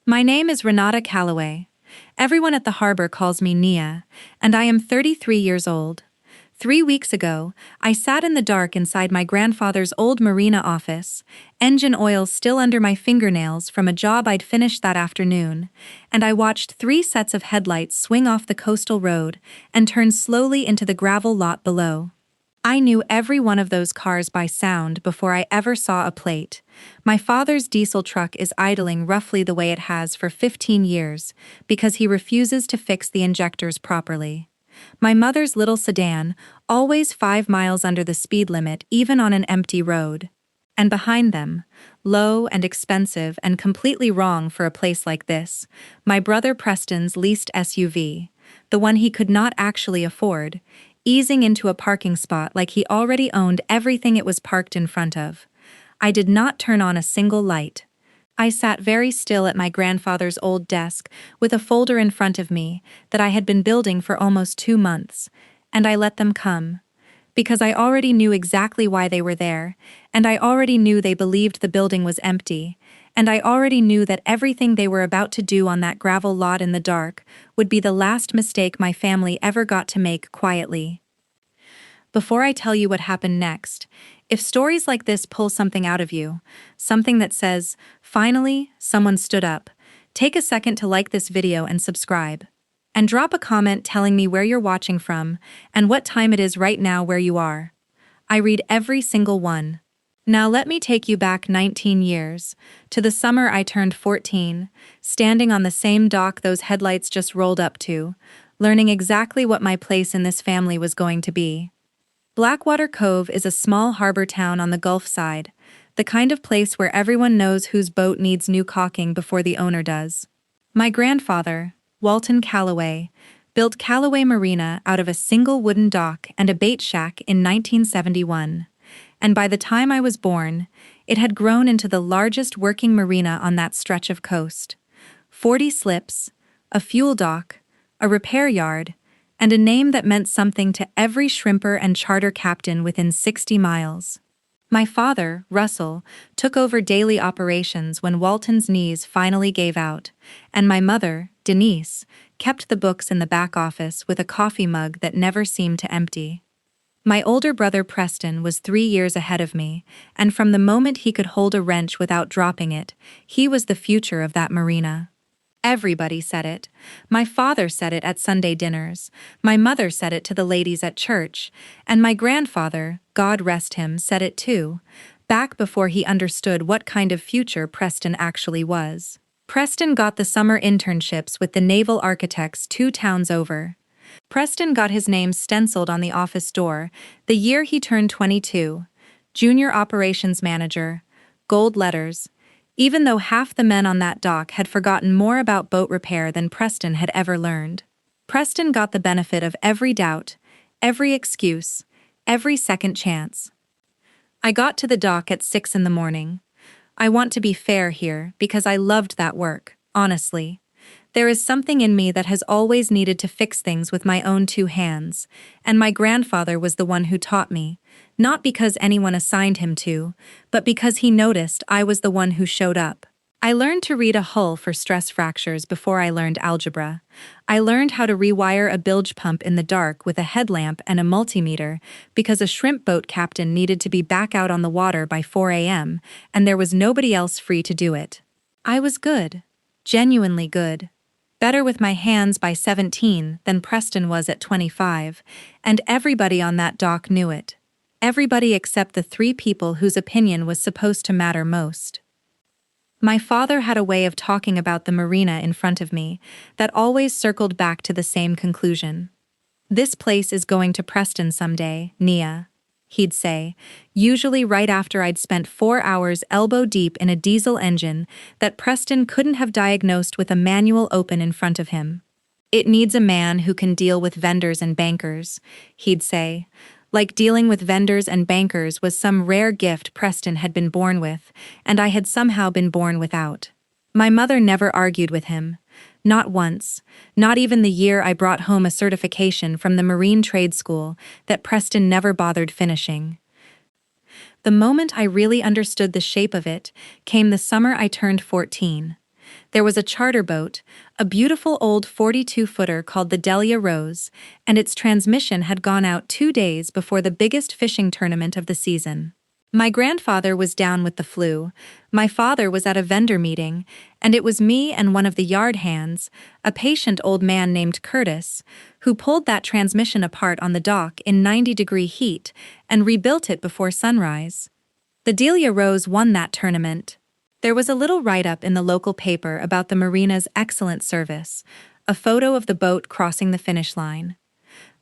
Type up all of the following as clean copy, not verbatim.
My name is Renata Calloway. Everyone at the harbor calls me Nia, and I am 33 years old. 3 weeks ago, I sat in the dark inside my grandfather's old Marina office, engine oil still under my fingernails from a job I'd finished that afternoon, and I watched 3 sets of headlights swing off the coastal road and turn slowly into the gravel lot below. I knew every one of those cars by sound before I ever saw a plate. My father's diesel truck is idling roughly the way it has for 15 years because he refuses to fix the injectors properly. My mother's little sedan, always 5 miles under the speed limit even on an empty road. And behind them, low and expensive and completely wrong for a place like this, my brother Preston's leased SUV, the one he could not actually afford, easing into a parking spot like he already owned everything it was parked in front of. I did not turn on a single light. I sat very still at my grandfather's old desk with a folder in front of me that I had been building for almost 2 months, and I let them come. Because I already knew exactly why they were there, and I already knew they believed the building was empty, and I already knew that everything they were about to do on that gravel lot in the dark would be the last mistake my family ever got to make quietly. Before I tell you what happened next, if stories like this pull something out of you, something that says, finally, someone stood up, take a second to like this video and subscribe. And drop a comment telling me where you're watching from and what time it is right now where you are. I read every single one. Now let me take you back 19 years, to the summer I turned 14, standing on the same dock those headlights just rolled up to, learning exactly what my place in this family was going to be. Blackwater Cove is a small harbor town on the Gulf side, the kind of place where everyone knows whose boat needs new caulking before the owner does. My grandfather, Walton Calloway, built Calloway Marina out of a single wooden dock and a bait shack in 1971. And by the time I was born, it had grown into the largest working marina on that stretch of coast. 40 slips, a fuel dock, a repair yard, and a name that meant something to every shrimper and charter captain within 60 miles. My father, Russell, took over daily operations when Walton's knees finally gave out, and my mother, Denise, kept the books in the back office with a coffee mug that never seemed to empty. My older brother Preston was 3 years ahead of me, and from the moment he could hold a wrench without dropping it, he was the future of that marina. Everybody said it. My father said it at Sunday dinners, my mother said it to the ladies at church, and my grandfather, God rest him, said it too, back before he understood what kind of future Preston actually was. Preston got the summer internships with the naval architects 2 towns over. Preston got his name stenciled on the office door the year he turned 22, Junior Operations Manager, gold letters, even though half the men on that dock had forgotten more about boat repair than Preston had ever learned. Preston got the benefit of every doubt, every excuse, every second chance. I got to the dock at 6 in the morning. I want to be fair here because I loved that work, honestly. There is something in me that has always needed to fix things with my own 2 hands, and my grandfather was the one who taught me, not because anyone assigned him to, but because he noticed I was the one who showed up. I learned to read a hull for stress fractures before I learned algebra. I learned how to rewire a bilge pump in the dark with a headlamp and a multimeter because a shrimp boat captain needed to be back out on the water by 4 a.m., and there was nobody else free to do it. I was good. Genuinely good. Better with my hands by 17 than Preston was at 25, and everybody on that dock knew it. Everybody except the 3 people whose opinion was supposed to matter most. My father had a way of talking about the marina in front of me that always circled back to the same conclusion. This place is going to Preston someday, Nia, he'd say, usually right after I'd spent 4 hours elbow deep in a diesel engine that Preston couldn't have diagnosed with a manual open in front of him. It needs a man who can deal with vendors and bankers, he'd say, like dealing with vendors and bankers was some rare gift Preston had been born with, and I had somehow been born without. My mother never argued with him. Not once, not even the year I brought home a certification from the Marine Trade School that Preston never bothered finishing. The moment I really understood the shape of it came the summer I turned 14. There was a charter boat, a beautiful old 42-footer called the Delia Rose, and its transmission had gone out 2 days before the biggest fishing tournament of the season. My grandfather was down with the flu, my father was at a vendor meeting, and it was me and one of the yard hands, a patient old man named Curtis, who pulled that transmission apart on the dock in 90-degree heat and rebuilt it before sunrise. The Delia Rose won that tournament. There was a little write-up in the local paper about the Marina's excellent service, a photo of the boat crossing the finish line.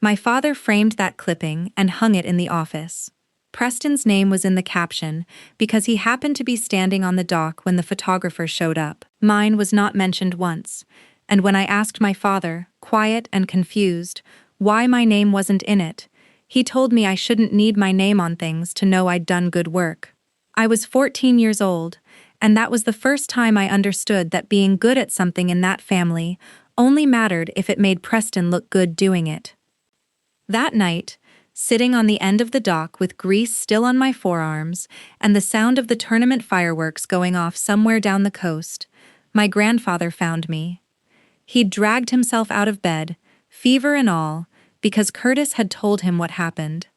My father framed that clipping and hung it in the office. Preston's name was in the caption because he happened to be standing on the dock when the photographer showed up. Mine was not mentioned once, and when I asked my father, quiet and confused, why my name wasn't in it, he told me I shouldn't need my name on things to know I'd done good work. I was 14 years old, and that was the first time I understood that being good at something in that family only mattered if it made Preston look good doing it. That night, sitting on the end of the dock with grease still on my forearms and the sound of the tournament fireworks going off somewhere down the coast, my grandfather found me. He'd dragged himself out of bed, fever and all, because Curtis had told him what happened.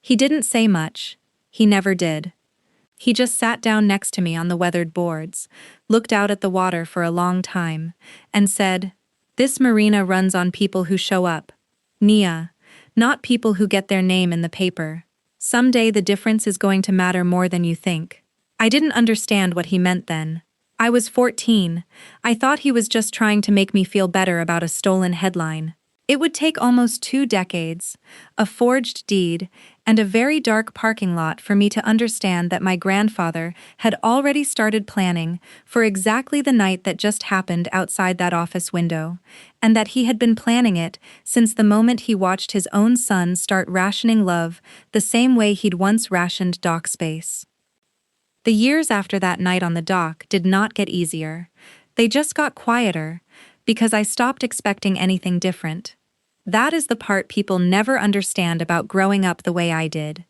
He didn't say much. He never did. He just sat down next to me on the weathered boards, looked out at the water for a long time, and said, "This marina runs on people who show up. Nia. Not people who get their name in the paper. Someday the difference is going to matter more than you think." I didn't understand what he meant then. I was 14. I thought he was just trying to make me feel better about a stolen headline. It would take almost 2 decades, a forged deed, and a very dark parking lot for me to understand that my grandfather had already started planning for exactly the night that just happened outside that office window, and that he had been planning it since the moment he watched his own son start rationing love the same way he'd once rationed dock space. The years after that night on the dock did not get easier. They just got quieter, because I stopped expecting anything different. That is the part people never understand about growing up the way I did.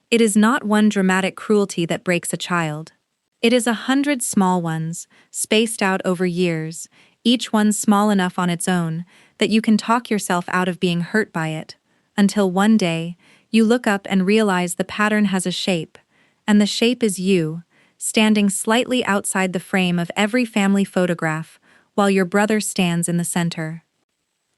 It is not one dramatic cruelty that breaks a child. It is 100 small ones, spaced out over years, each one small enough on its own that you can talk yourself out of being hurt by it, until one day, you look up and realize the pattern has a shape, and the shape is you, standing slightly outside the frame of every family photograph, while your brother stands in the center.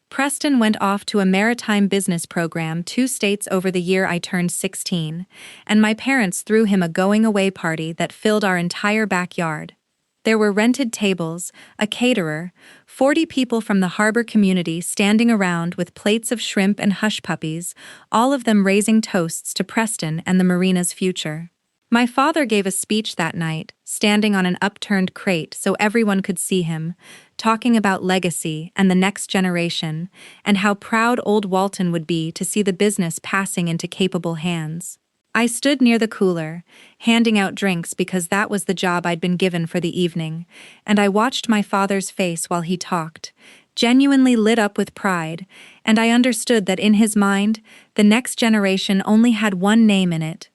Preston went off to a maritime business program 2 states over the year I turned 16, and my parents threw him a going-away party that filled our entire backyard. There were rented tables, a caterer, 40 people from the harbor community standing around with plates of shrimp and hush puppies, all of them raising toasts to Preston and the marina's future. My father gave a speech that night, standing on an upturned crate so everyone could see him, talking about legacy and the next generation, and how proud old Walton would be to see the business passing into capable hands. I stood near the cooler, handing out drinks because that was the job I'd been given for the evening, and I watched my father's face while he talked, genuinely lit up with pride, and I understood that in his mind, the next generation only had one name in it.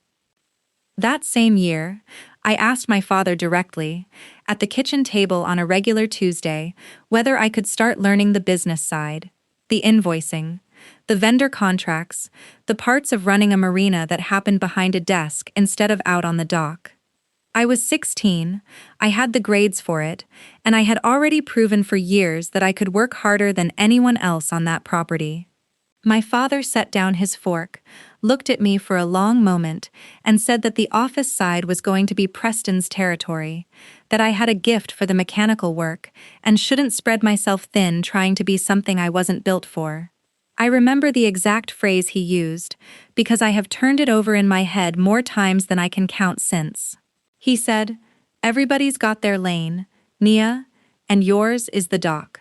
That same year, I asked my father directly, at the kitchen table on a regular Tuesday, whether I could start learning the business side, the invoicing, the vendor contracts, the parts of running a marina that happened behind a desk instead of out on the dock. I was 16, I had the grades for it, and I had already proven for years that I could work harder than anyone else on that property. My father set down his fork, looked at me for a long moment, and said that the office side was going to be Preston's territory, that I had a gift for the mechanical work, and shouldn't spread myself thin trying to be something I wasn't built for. I remember the exact phrase he used, because I have turned it over in my head more times than I can count since. He said, "Everybody's got their lane, Nia, and yours is the dock."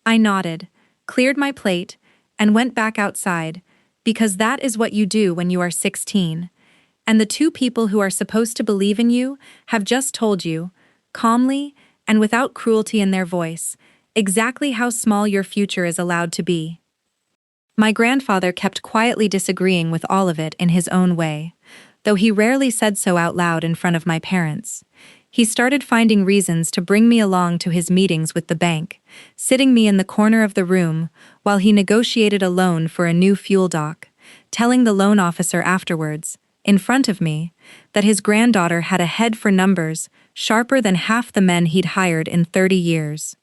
I nodded, cleared my plate, and went back outside, because that is what you do when you are 16, and the 2 people who are supposed to believe in you have just told you, calmly and without cruelty in their voice, exactly how small your future is allowed to be. My grandfather kept quietly disagreeing with all of it in his own way, though he rarely said so out loud in front of my parents. He started finding reasons to bring me along to his meetings with the bank, sitting me in the corner of the room while he negotiated a loan for a new fuel dock, telling the loan officer afterwards, in front of me, that his granddaughter had a head for numbers sharper than half the men he'd hired in 30 years.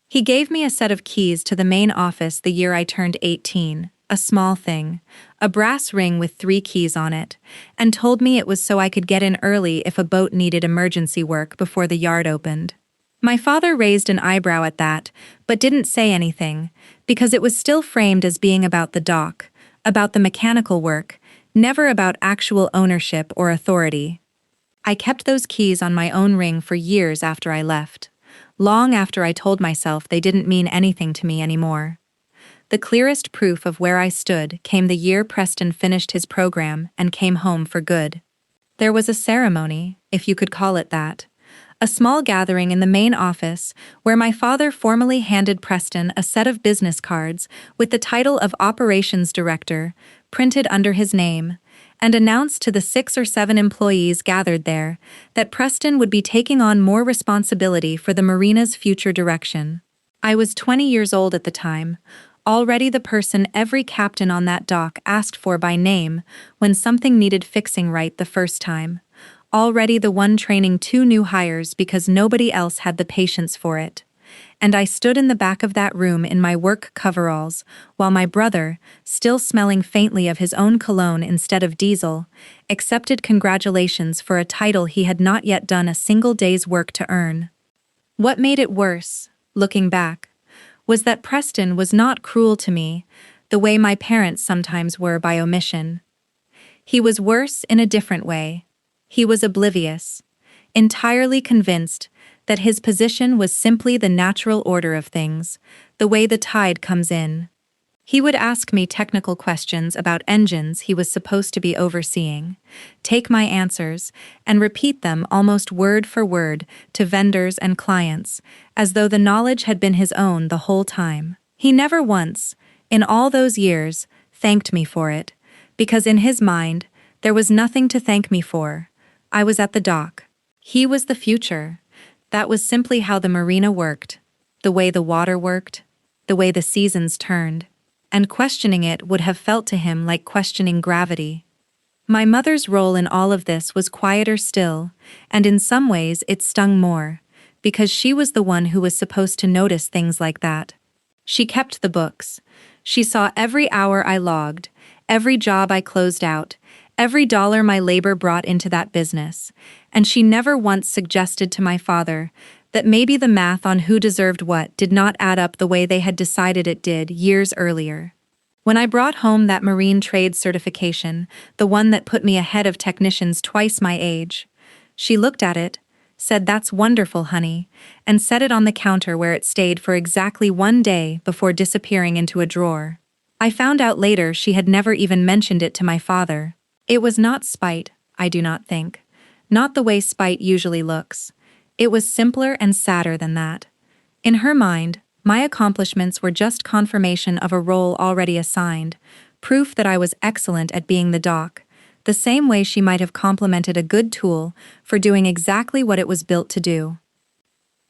He gave me a set of keys to the main office the year I turned 18, a small thing, a brass ring with 3 keys on it, and told me it was so I could get in early if a boat needed emergency work before the yard opened. My father raised an eyebrow at that, but didn't say anything, because it was still framed as being about the dock, about the mechanical work, never about actual ownership or authority. I kept those keys on my own ring for years after I left, long after I told myself they didn't mean anything to me anymore. The clearest proof of where I stood came the year Preston finished his program and came home for good. There was a ceremony, if you could call it that, a small gathering in the main office where my father formally handed Preston a set of business cards with the title of Operations Director printed under his name, and announced to the 6 or 7 employees gathered there that Preston would be taking on more responsibility for the Marina's future direction. I was 20 years old at the time, already the person every captain on that dock asked for by name when something needed fixing right the first time, already the one training 2 new hires because nobody else had the patience for it. And I stood in the back of that room in my work coveralls, while my brother, still smelling faintly of his own cologne instead of diesel, accepted congratulations for a title he had not yet done a single day's work to earn. What made it worse, looking back, was that Preston was not cruel to me, the way my parents sometimes were by omission. He was worse in a different way. He was oblivious, entirely convinced that his position was simply the natural order of things, the way the tide comes in. He would ask me technical questions about engines he was supposed to be overseeing, take my answers, and repeat them almost word for word to vendors and clients, as though the knowledge had been his own the whole time. He never once, in all those years, thanked me for it, because in his mind, there was nothing to thank me for. I was at the dock. He was the future. That was simply how the marina worked, the way the water worked, the way the seasons turned, and questioning it would have felt to him like questioning gravity. My mother's role in all of this was quieter still, and in some ways it stung more, because she was the one who was supposed to notice things like that. She kept the books. She saw every hour I logged, every job I closed out, every dollar my labor brought into that business, and she never once suggested to my father that maybe the math on who deserved what did not add up the way they had decided it did years earlier. When I brought home that marine trade certification, the one that put me ahead of technicians twice my age, she looked at it, said, "That's wonderful, honey," and set it on the counter where it stayed for exactly 1 day before disappearing into a drawer. I found out later she had never even mentioned it to my father. It was not spite, I do not think. Not the way spite usually looks. It was simpler and sadder than that. In her mind, my accomplishments were just confirmation of a role already assigned, proof that I was excellent at being the doc, the same way she might have complimented a good tool for doing exactly what it was built to do.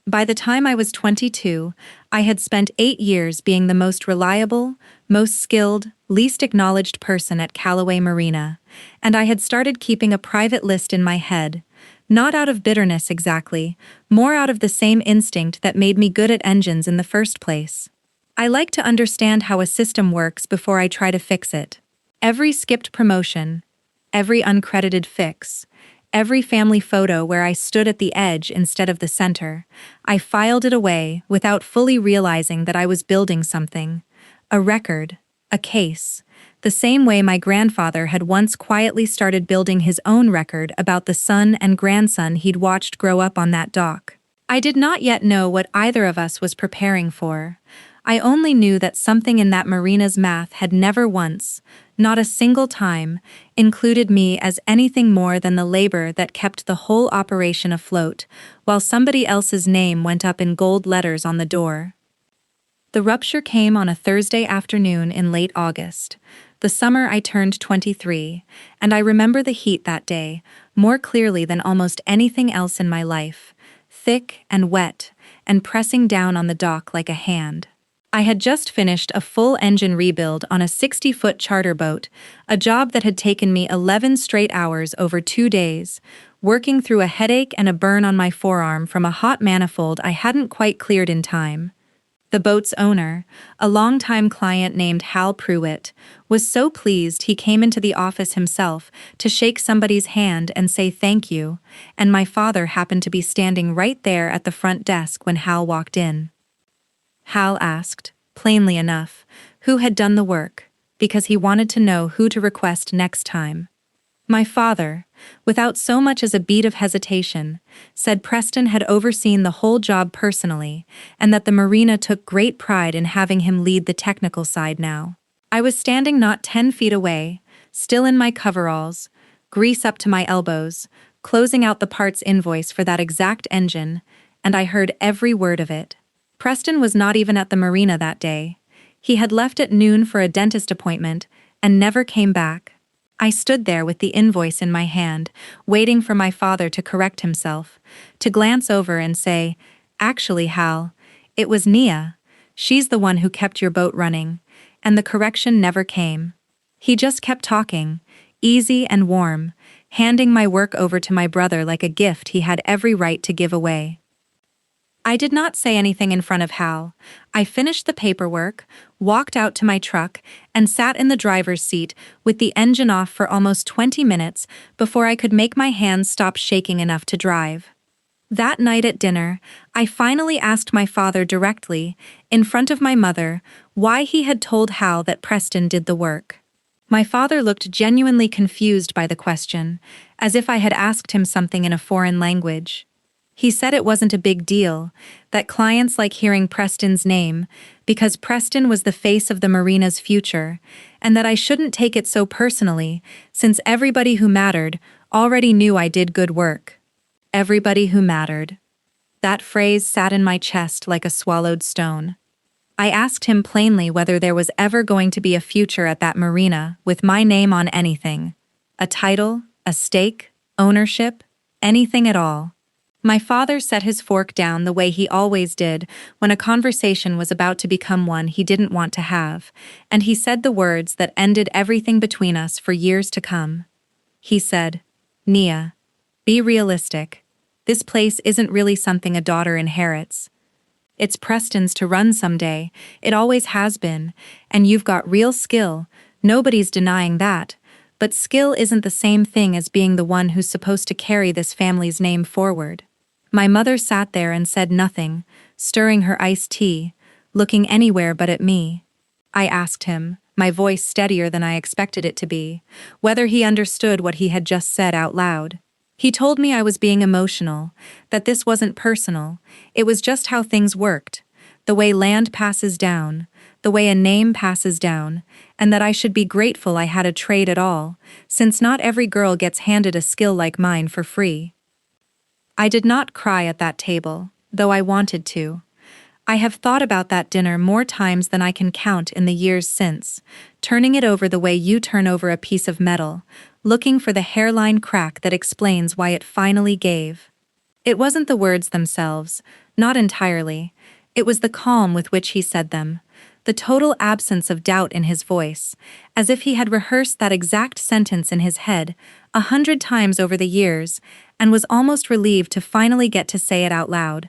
By the time I was 22, I had spent 8 years being the most reliable, most skilled, least acknowledged person at Callaway Marina, and I had started keeping a private list in my head, not out of bitterness exactly, more out of the same instinct that made me good at engines in the first place. I like to understand how a system works before I try to fix it. Every skipped promotion, every uncredited fix, every family photo where I stood at the edge instead of the center, I filed it away without fully realizing that I was building something, a record, a case, the same way my grandfather had once quietly started building his own record about the son and grandson he'd watched grow up on that dock. I did not yet know what either of us was preparing for. I only knew that something in that marina's math had never once, not a single time, included me as anything more than the labor that kept the whole operation afloat, while somebody else's name went up in gold letters on the door. The rupture came on a Thursday afternoon in late August, the summer I turned 23, and I remember the heat that day, more clearly than almost anything else in my life, thick and wet, and pressing down on the dock like a hand. I had just finished a full engine rebuild on a 60-foot charter boat, a job that had taken me 11 straight hours over 2 days, working through a headache and a burn on my forearm from a hot manifold I hadn't quite cleared in time. The boat's owner, a longtime client named Hal Pruitt, was so pleased he came into the office himself to shake somebody's hand and say thank you, and my father happened to be standing right there at the front desk when Hal walked in. Hal asked, plainly enough, who had done the work, because he wanted to know who to request next time. My father, without so much as a beat of hesitation, said Preston had overseen the whole job personally, and that the Marina took great pride in having him lead the technical side now. I was standing not 10 feet away, still in my coveralls, grease up to my elbows, closing out the parts invoice for that exact engine, and I heard every word of it. Preston was not even at the Marina that day. He had left at noon for a dentist appointment and never came back. I stood there with the invoice in my hand, waiting for my father to correct himself, to glance over and say, "Actually, Hal, it was Nia. She's the one who kept your boat running," and the correction never came. He just kept talking, easy and warm, handing my work over to my brother like a gift he had every right to give away. I did not say anything in front of Hal. I finished the paperwork, walked out to my truck, and sat in the driver's seat with the engine off for almost 20 minutes before I could make my hands stop shaking enough to drive. That night at dinner, I finally asked my father directly, in front of my mother, why he had told Hal that Preston did the work. My father looked genuinely confused by the question, as if I had asked him something in a foreign language. He said it wasn't a big deal, that clients like hearing Preston's name, because Preston was the face of the Marina's future, and that I shouldn't take it so personally, since everybody who mattered already knew I did good work. Everybody who mattered. That phrase sat in my chest like a swallowed stone. I asked him plainly whether there was ever going to be a future at that Marina with my name on anything. A title, a stake, ownership, anything at all. My father set his fork down the way he always did when a conversation was about to become one he didn't want to have, and he said the words that ended everything between us for years to come. He said, "Nia, be realistic. This place isn't really something a daughter inherits. It's Preston's to run someday, it always has been, and you've got real skill, nobody's denying that. But skill isn't the same thing as being the one who's supposed to carry this family's name forward." My mother sat there and said nothing, stirring her iced tea, looking anywhere but at me. I asked him, my voice steadier than I expected it to be, whether he understood what he had just said out loud. He told me I was being emotional, that this wasn't personal, it was just how things worked, the way land passes down, the way a name passes down, and that I should be grateful I had a trade at all, since not every girl gets handed a skill like mine for free. I did not cry at that table, though I wanted to. I have thought about that dinner more times than I can count in the years since, turning it over the way you turn over a piece of metal, looking for the hairline crack that explains why it finally gave. It wasn't the words themselves, not entirely. It was the calm with which he said them, the total absence of doubt in his voice, as if he had rehearsed that exact sentence in his head 100 times over the years, and was almost relieved to finally get to say it out loud.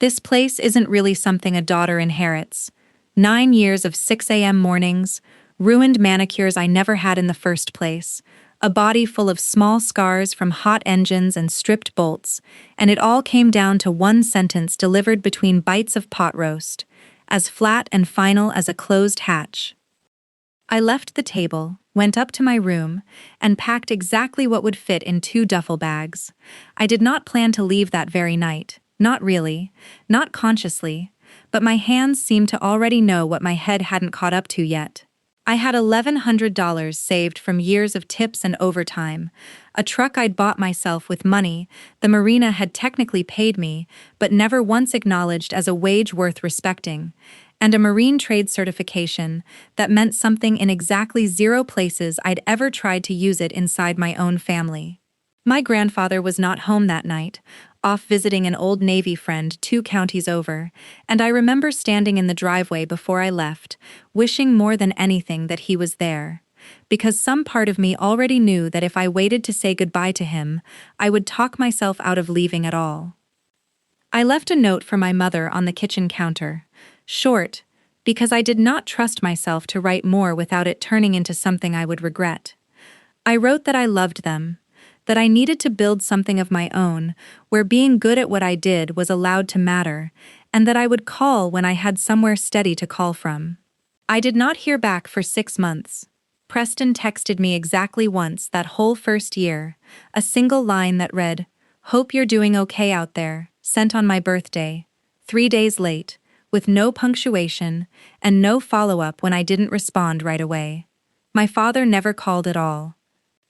This place isn't really something a daughter inherits. 9 years of 6 a.m. mornings, ruined manicures I never had in the first place, a body full of small scars from hot engines and stripped bolts, and it all came down to one sentence delivered between bites of pot roast, as flat and final as a closed hatch. I left the table, went up to my room, and packed exactly what would fit in 2 duffel bags. I did not plan to leave that very night, not really, not consciously, but my hands seemed to already know what my head hadn't caught up to yet. I had $1,100 saved from years of tips and overtime, a truck I'd bought myself with money the Marina had technically paid me, but never once acknowledged as a wage worth respecting, and a marine trade certification that meant something in exactly 0 places I'd ever tried to use it inside my own family. My grandfather was not home that night, off visiting an old Navy friend 2 counties over, and I remember standing in the driveway before I left, wishing more than anything that he was there. Because some part of me already knew that if I waited to say goodbye to him, I would talk myself out of leaving at all. I left a note for my mother on the kitchen counter. Short, because I did not trust myself to write more without it turning into something I would regret. I wrote that I loved them, that I needed to build something of my own, where being good at what I did was allowed to matter, and that I would call when I had somewhere steady to call from. I did not hear back for 6 months. Preston texted me exactly once that whole first year, a single line that read, "Hope you're doing okay out there," sent on my birthday, 3 days late, with no punctuation, and no follow-up when I didn't respond right away. My father never called at all.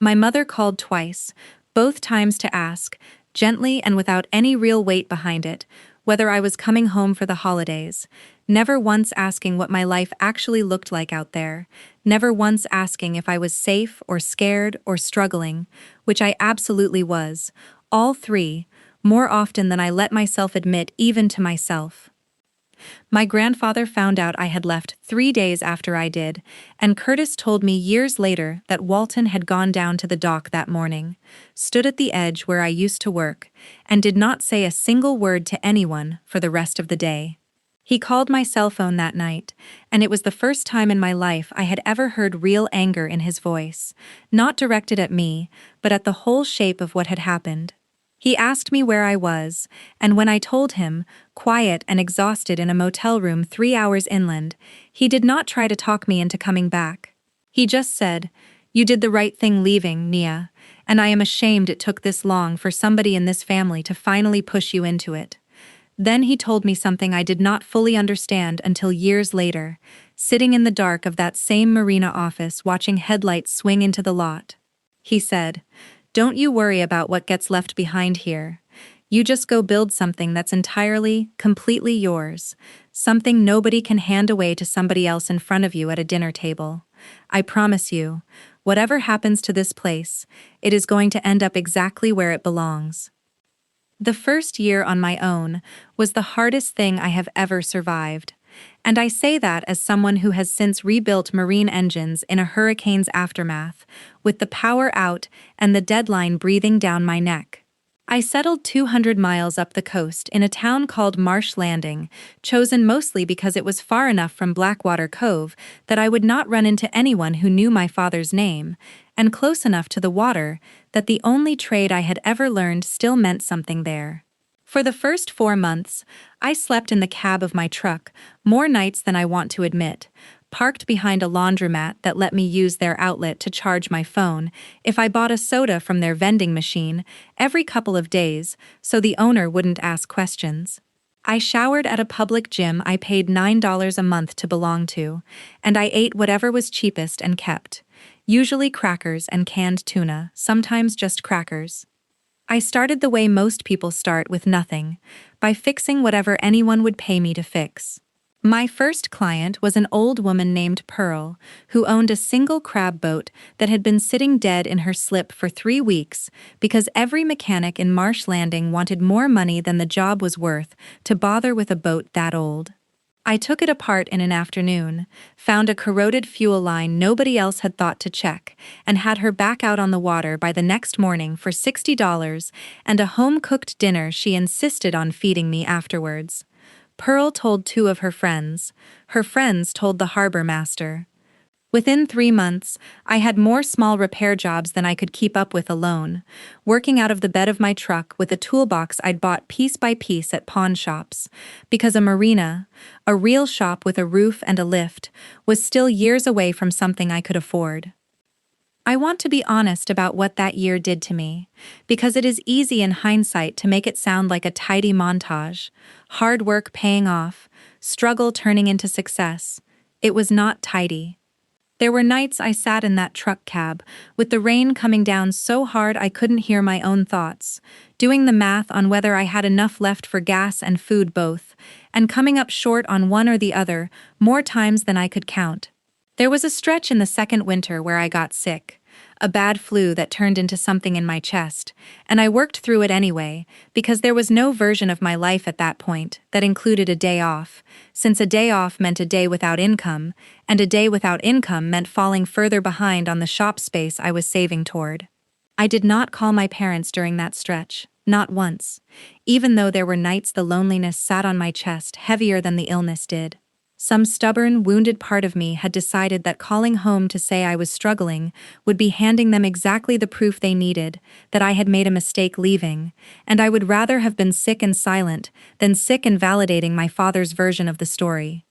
My mother called twice, both times to ask, gently and without any real weight behind it, whether I was coming home for the holidays, never once asking what my life actually looked like out there, never once asking if I was safe or scared or struggling, which I absolutely was, all three, more often than I let myself admit even to myself. My grandfather found out I had left 3 days after I did, and Curtis told me years later that Walton had gone down to the dock that morning, stood at the edge where I used to work, and did not say a single word to anyone for the rest of the day. He called my cell phone that night, and it was the first time in my life I had ever heard real anger in his voice, not directed at me, but at the whole shape of what had happened. He asked me where I was, and when I told him, quiet and exhausted in a motel room 3 hours inland, he did not try to talk me into coming back. He just said, "You did the right thing leaving, Nia, and I am ashamed it took this long for somebody in this family to finally push you into it." Then he told me something I did not fully understand until years later, sitting in the dark of that same Marina office watching headlights swing into the lot. He said, "Don't you worry about what gets left behind here. You just go build something that's entirely, completely yours, something nobody can hand away to somebody else in front of you at a dinner table. I promise you, whatever happens to this place, it is going to end up exactly where it belongs." The first year on my own was the hardest thing I have ever survived. And I say that as someone who has since rebuilt marine engines in a hurricane's aftermath, with the power out and the deadline breathing down my neck. I settled 200 miles up the coast in a town called Marsh Landing, chosen mostly because it was far enough from Blackwater Cove that I would not run into anyone who knew my father's name, and close enough to the water that the only trade I had ever learned still meant something there. For the first 4 months, I slept in the cab of my truck, more nights than I want to admit, parked behind a laundromat that let me use their outlet to charge my phone if I bought a soda from their vending machine every couple of days so the owner wouldn't ask questions. I showered at a public gym I paid $9 a month to belong to, and I ate whatever was cheapest and kept, usually crackers and canned tuna, sometimes just crackers. I started the way most people start with nothing, by fixing whatever anyone would pay me to fix. My first client was an old woman named Pearl, who owned a single crab boat that had been sitting dead in her slip for 3 weeks because every mechanic in Marsh Landing wanted more money than the job was worth to bother with a boat that old. I took it apart in an afternoon, found a corroded fuel line nobody else had thought to check, and had her back out on the water by the next morning for $60 and a home-cooked dinner she insisted on feeding me afterwards. Pearl told 2 of her friends. Her friends told the harbor master. Within 3 months, I had more small repair jobs than I could keep up with alone, working out of the bed of my truck with a toolbox I'd bought piece by piece at pawn shops, because a Marina, a real shop with a roof and a lift, was still years away from something I could afford. I want to be honest about what that year did to me, because it is easy in hindsight to make it sound like a tidy montage, hard work paying off, struggle turning into success. It was not tidy. There were nights I sat in that truck cab, with the rain coming down so hard I couldn't hear my own thoughts, doing the math on whether I had enough left for gas and food both, and coming up short on one or the other more times than I could count. There was a stretch in the second winter where I got sick, a bad flu that turned into something in my chest, and I worked through it anyway, because there was no version of my life at that point that included a day off, since a day off meant a day without income, and a day without income meant falling further behind on the shop space I was saving toward. I did not call my parents during that stretch, not once, even though there were nights the loneliness sat on my chest heavier than the illness did. Some stubborn, wounded part of me had decided that calling home to say I was struggling would be handing them exactly the proof they needed, that I had made a mistake leaving, and I would rather have been sick and silent than sick and validating my father's version of the story.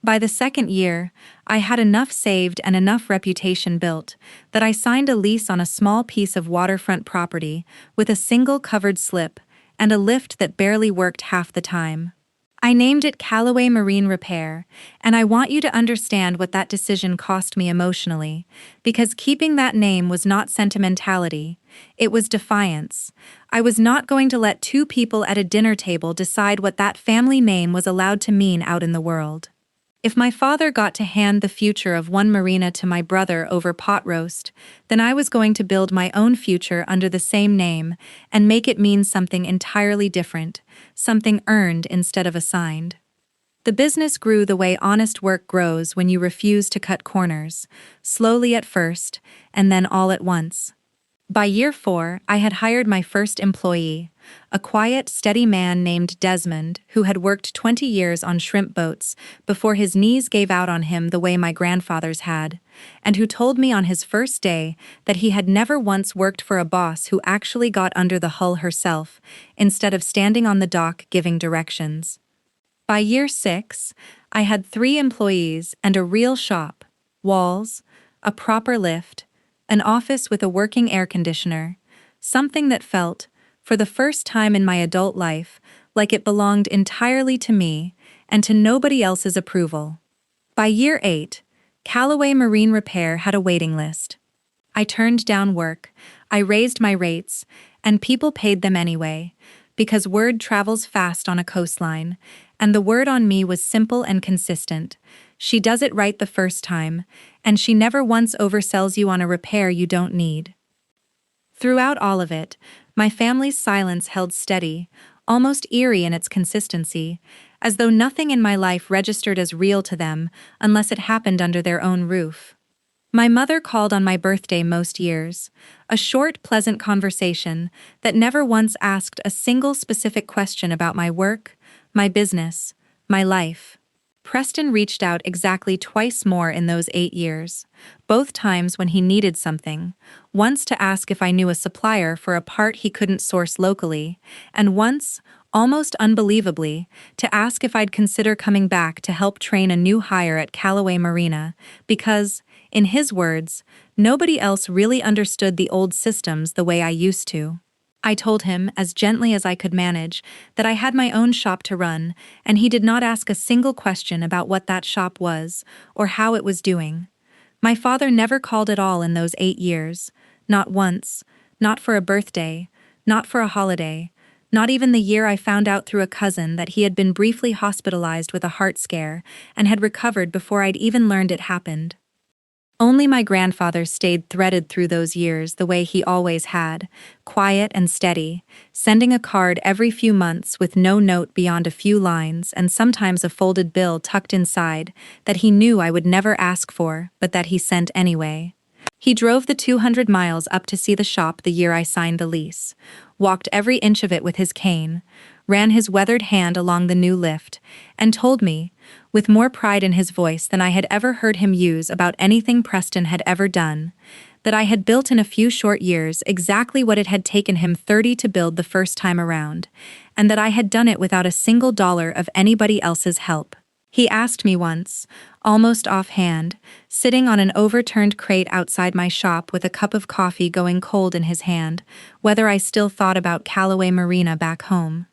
By the second year, I had enough saved and enough reputation built that I signed a lease on a small piece of waterfront property with a single covered slip and a lift that barely worked half the time. I named it Callaway Marine Repair, and I want you to understand what that decision cost me emotionally, because keeping that name was not sentimentality, it was defiance. I was not going to let two people at a dinner table decide what that family name was allowed to mean out in the world. If my father got to hand the future of one Marina to my brother over pot roast, then I was going to build my own future under the same name and make it mean something entirely different, something earned instead of assigned. The business grew the way honest work grows when you refuse to cut corners, slowly at first, and then all at once. By year 4, I had hired my first employee, a quiet, steady man named Desmond who had worked 20 years on shrimp boats before his knees gave out on him the way my grandfather's had, and who told me on his first day that he had never once worked for a boss who actually got under the hull herself, instead of standing on the dock giving directions. By year 6, I had 3 employees and a real shop, walls, a proper lift, an office with a working air conditioner, something that felt, for the first time in my adult life, like it belonged entirely to me and to nobody else's approval. By year 8, Callaway Marine Repair had a waiting list. I turned down work, I raised my rates, and people paid them anyway, because word travels fast on a coastline, and the word on me was simple and consistent. She does it right the first time, and she never once oversells you on a repair you don't need. Throughout all of it, my family's silence held steady, almost eerie in its consistency, as though nothing in my life registered as real to them unless it happened under their own roof. My mother called on my birthday most years, a short, pleasant conversation that never once asked a single specific question about my work, my business, my life. Preston reached out exactly twice more in those 8 years, both times when he needed something, once to ask if I knew a supplier for a part he couldn't source locally, and once, almost unbelievably, to ask if I'd consider coming back to help train a new hire at Callaway Marina, because, in his words, nobody else really understood the old systems the way I used to. I told him, as gently as I could manage, that I had my own shop to run, and he did not ask a single question about what that shop was, or how it was doing. My father never called at all in those 8 years, not once, not for a birthday, not for a holiday, not even the year I found out through a cousin that he had been briefly hospitalized with a heart scare and had recovered before I'd even learned it happened. Only my grandfather stayed threaded through those years the way he always had, quiet and steady, sending a card every few months with no note beyond a few lines and sometimes a folded bill tucked inside that he knew I would never ask for, but that he sent anyway. He drove the 200 miles up to see the shop the year I signed the lease, walked every inch of it with his cane, ran his weathered hand along the new lift, and told me, with more pride in his voice than I had ever heard him use about anything Preston had ever done, that I had built in a few short years exactly what it had taken him 30 to build the first time around, and that I had done it without a single dollar of anybody else's help. He asked me once, almost offhand, sitting on an overturned crate outside my shop with a cup of coffee going cold in his hand, whether I still thought about Callaway Marina back home.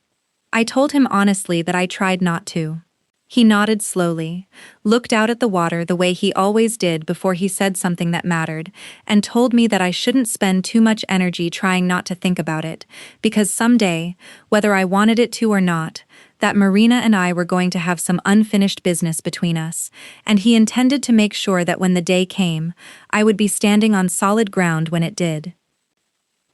I told him honestly that I tried not to. He nodded slowly, looked out at the water the way he always did before he said something that mattered, and told me that I shouldn't spend too much energy trying not to think about it, because someday, whether I wanted it to or not, that Marina and I were going to have some unfinished business between us, and he intended to make sure that when the day came, I would be standing on solid ground when it did.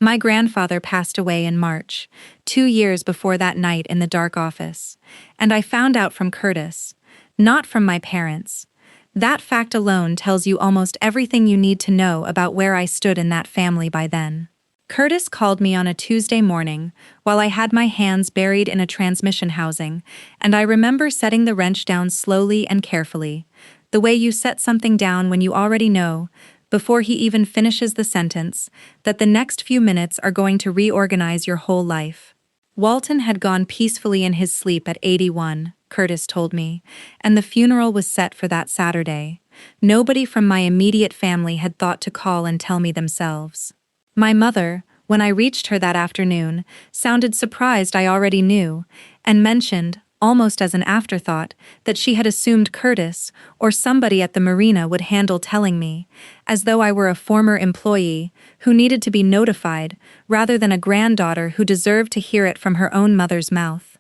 My grandfather passed away in March, 2 years before that night in the dark office, and I found out from Curtis, not from my parents. That fact alone tells you almost everything you need to know about where I stood in that family by then. Curtis called me on a Tuesday morning while I had my hands buried in a transmission housing, and I remember setting the wrench down slowly and carefully, the way you set something down when you already know, before he even finishes the sentence, that the next few minutes are going to reorganize your whole life. Walton had gone peacefully in his sleep at 81, Curtis told me, and the funeral was set for that Saturday. Nobody from my immediate family had thought to call and tell me themselves. My mother, when I reached her that afternoon, sounded surprised I already knew, and mentioned, almost as an afterthought, that she had assumed Curtis or somebody at the Marina would handle telling me, as though I were a former employee who needed to be notified rather than a granddaughter who deserved to hear it from her own mother's mouth.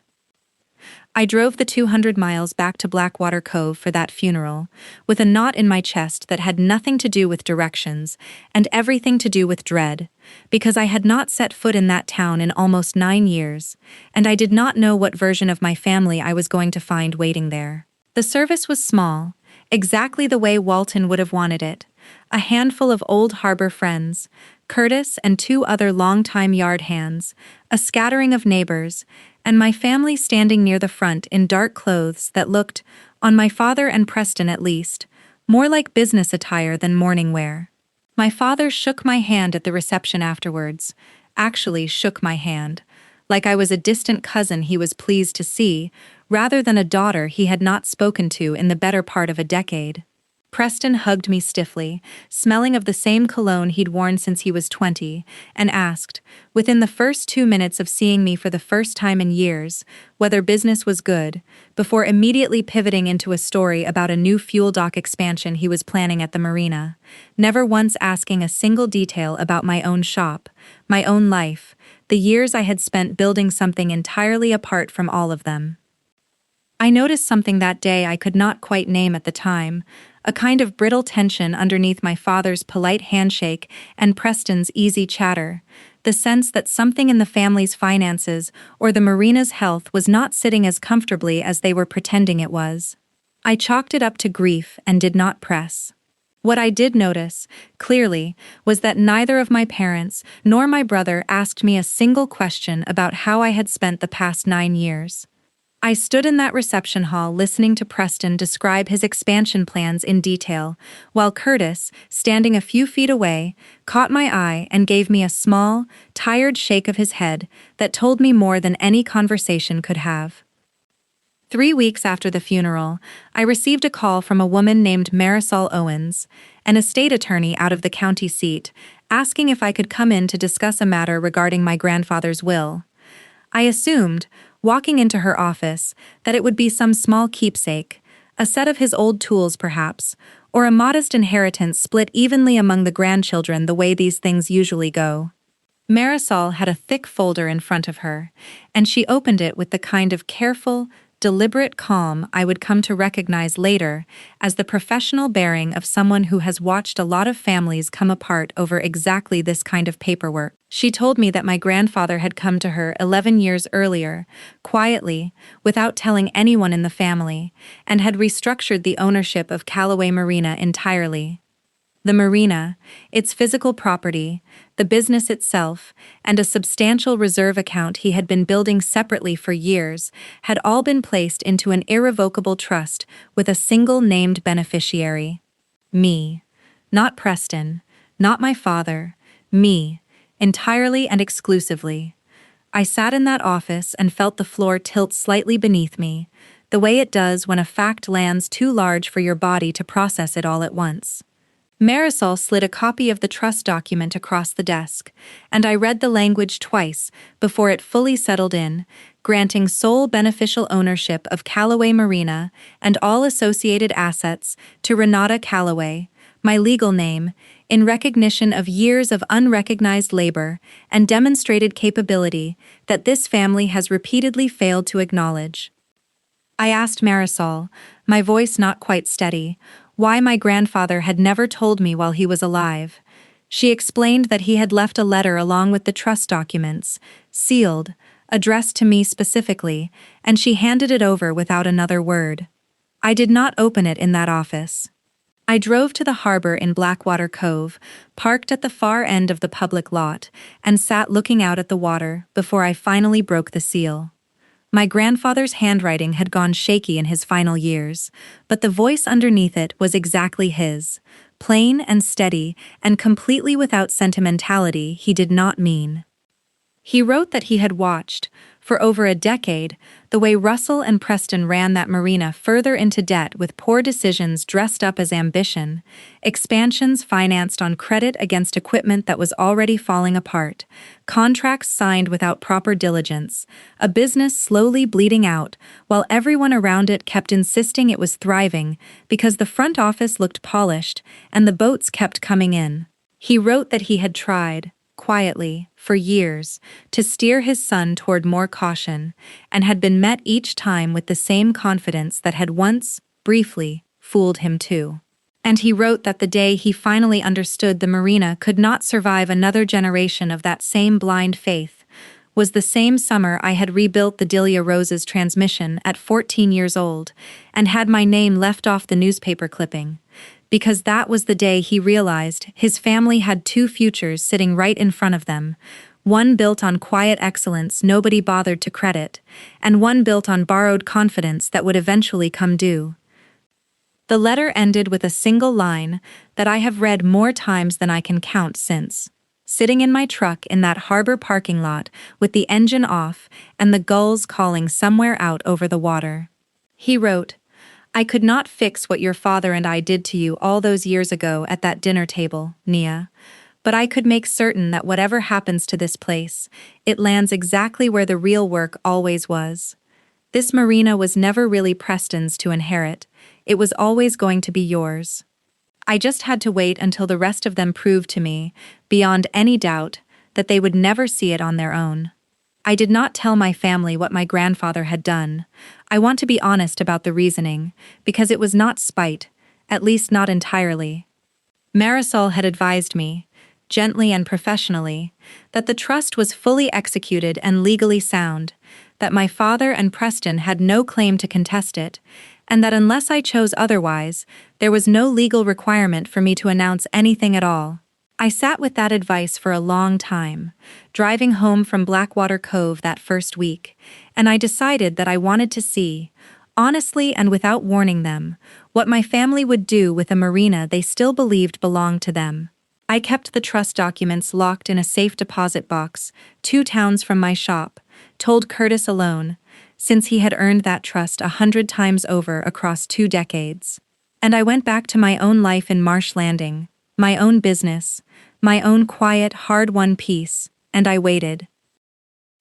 I drove the 200 miles back to Blackwater Cove for that funeral, with a knot in my chest that had nothing to do with directions and everything to do with dread, because I had not set foot in that town in almost 9 years, and I did not know what version of my family I was going to find waiting there. The service was small, exactly the way Walton would have wanted it. A handful of old harbor friends, Curtis and 2 other longtime yard hands, a scattering of neighbors, and my family standing near the front in dark clothes that looked, on my father and Preston at least, more like business attire than morning wear. My father shook my hand at the reception afterwards, actually shook my hand, like I was a distant cousin he was pleased to see, rather than a daughter he had not spoken to in the better part of a decade. Preston hugged me stiffly, smelling of the same cologne he'd worn since he was 20, and asked, within the first 2 minutes of seeing me for the first time in years, whether business was good, before immediately pivoting into a story about a new fuel dock expansion he was planning at the Marina, never once asking a single detail about my own shop, my own life, the years I had spent building something entirely apart from all of them. I noticed something that day I could not quite name at the time, a kind of brittle tension underneath my father's polite handshake and Preston's easy chatter, the sense that something in the family's finances or the Marina's health was not sitting as comfortably as they were pretending it was. I chalked it up to grief and did not press. What I did notice, clearly, was that neither of my parents nor my brother asked me a single question about how I had spent the past 9 years. I stood in that reception hall listening to Preston describe his expansion plans in detail, while Curtis, standing a few feet away, caught my eye and gave me a small, tired shake of his head that told me more than any conversation could have. 3 weeks after the funeral, I received a call from a woman named Marisol Owens, an estate attorney out of the county seat, asking if I could come in to discuss a matter regarding my grandfather's will. I assumed, walking into her office, that it would be some small keepsake, a set of his old tools perhaps, or a modest inheritance split evenly among the grandchildren the way these things usually go. Marisol had a thick folder in front of her, and she opened it with the kind of careful, deliberate calm I would come to recognize later as the professional bearing of someone who has watched a lot of families come apart over exactly this kind of paperwork. She told me that my grandfather had come to her 11 years earlier, quietly, without telling anyone in the family, and had restructured the ownership of Callaway Marina entirely. The Marina, its physical property, the business itself, and a substantial reserve account he had been building separately for years, had all been placed into an irrevocable trust with a single named beneficiary. Me. Not Preston, not my father, me, entirely and exclusively. I sat in that office and felt the floor tilt slightly beneath me, the way it does when a fact lands too large for your body to process it all at once. Marisol slid a copy of the trust document across the desk, and I read the language twice before it fully settled in, granting sole beneficial ownership of Callaway Marina and all associated assets to Renata Callaway, my legal name, in recognition of years of unrecognized labor and demonstrated capability that this family has repeatedly failed to acknowledge. I asked Marisol, my voice not quite steady, why my grandfather had never told me while he was alive. She explained that he had left a letter along with the trust documents, sealed, addressed to me specifically, and she handed it over without another word. I did not open it in that office. I drove to the harbor in Blackwater Cove, parked at the far end of the public lot, and sat looking out at the water before I finally broke the seal. My grandfather's handwriting had gone shaky in his final years, but the voice underneath it was exactly his, plain and steady and completely without sentimentality he did not mean. He wrote that he had watched, for over a decade, the way Russell and Preston ran that marina further into debt with poor decisions dressed up as ambition, expansions financed on credit against equipment that was already falling apart, contracts signed without proper diligence, a business slowly bleeding out while everyone around it kept insisting it was thriving because the front office looked polished and the boats kept coming in. He wrote that he had tried, quietly, for years, to steer his son toward more caution, and had been met each time with the same confidence that had once, briefly, fooled him too. And he wrote that the day he finally understood the marina could not survive another generation of that same blind faith was the same summer I had rebuilt the Delia Rose's transmission at 14 years old and had my name left off the newspaper clipping. Because that was the day he realized his family had two futures sitting right in front of them, one built on quiet excellence nobody bothered to credit, and one built on borrowed confidence that would eventually come due. The letter ended with a single line that I have read more times than I can count since. Sitting in my truck in that harbor parking lot with the engine off and the gulls calling somewhere out over the water. He wrote, "I could not fix what your father and I did to you all those years ago at that dinner table, Nia, but I could make certain that whatever happens to this place, it lands exactly where the real work always was. This marina was never really Preston's to inherit, it was always going to be yours. I just had to wait until the rest of them proved to me, beyond any doubt, that they would never see it on their own. I did not tell my family what my grandfather had done. I want to be honest about the reasoning, because it was not spite, at least not entirely. Marisol had advised me, gently and professionally, that the trust was fully executed and legally sound, that my father and Preston had no claim to contest it, and that unless I chose otherwise, there was no legal requirement for me to announce anything at all. I sat with that advice for a long time, driving home from Blackwater Cove that first week, and I decided that I wanted to see, honestly and without warning them, what my family would do with a marina they still believed belonged to them. I kept the trust documents locked in a safe deposit box, 2 towns from my shop, told Curtis alone, since he had earned that trust 100 times over across 2 decades. And I went back to my own life in Marsh Landing, my own business, my own quiet, hard-won peace, and I waited.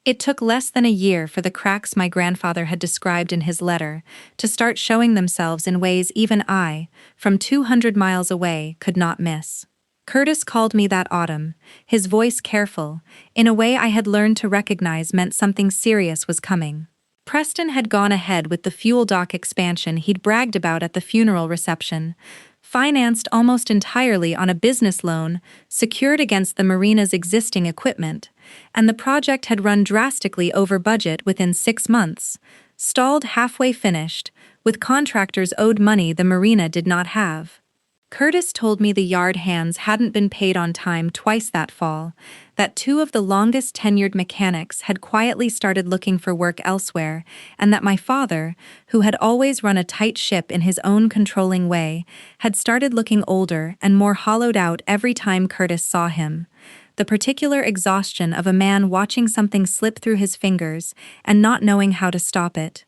It took less than a year for the cracks my grandfather had described in his letter to start showing themselves in ways even I, from 200 miles away, could not miss. Curtis called me that autumn, his voice careful, in a way I had learned to recognize meant something serious was coming. Preston had gone ahead with the fuel dock expansion he'd bragged about at the funeral reception, financed almost entirely on a business loan secured against the marina's existing equipment, and the project had run drastically over budget within 6 months, stalled halfway finished, with contractors owed money the marina did not have. Curtis told me the yard hands hadn't been paid on time twice that fall, that 2 of the longest tenured mechanics had quietly started looking for work elsewhere, and that my father, who had always run a tight ship in his own controlling way, had started looking older and more hollowed out every time Curtis saw him. The particular exhaustion of a man watching something slip through his fingers and not knowing how to stop it.